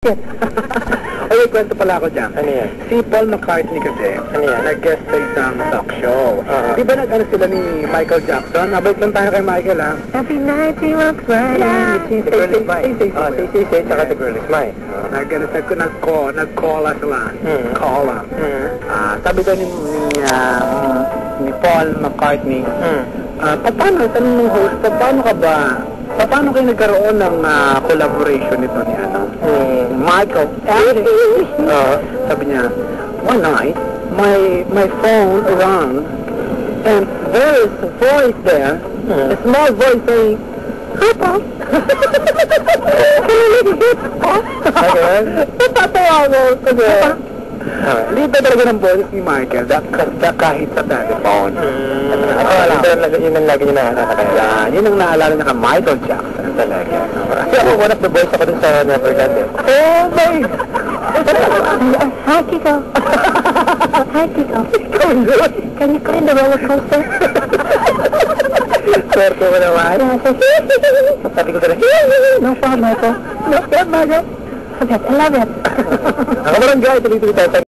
Ay, kwento pala ako dyan. Ano yan? Si Paul McCartney kasi, Ano yan? nag-guest sa isang talk show. Di ba nag-ano sila ni Michael Jackson? Abait lang tayo kay Michael, ha? Every night we walk right out. The Girl Is Mine. Say, tsaka The Girl Is Mine. Nag-call sila. Call. Sabi daw ni Paul McCartney, tanong ng host, paano kayo nagkaroon ng collaboration nito ni Michael? Sabi niya, one night, my phone rang, and there is a voice there, a small voice saying, "Hi, Paul." Natatawa ako kasi liba talaga ng boses ni Michael kahit sa telephone. Yun ang lagi niya nakakatawa. Yun ang naalala niya ka Michael Jackson talaga. Kasi ako, one of the boys ako dun sa Neverland eh. Oh my! Hi, Kiko. Hi, Kiko. Can you climb the roller coaster? Swerte mo naman. Sabi ko talaga, No problem, Michael. No, Michael. I love it. Ako barangay, tuloy-tuloy tayo.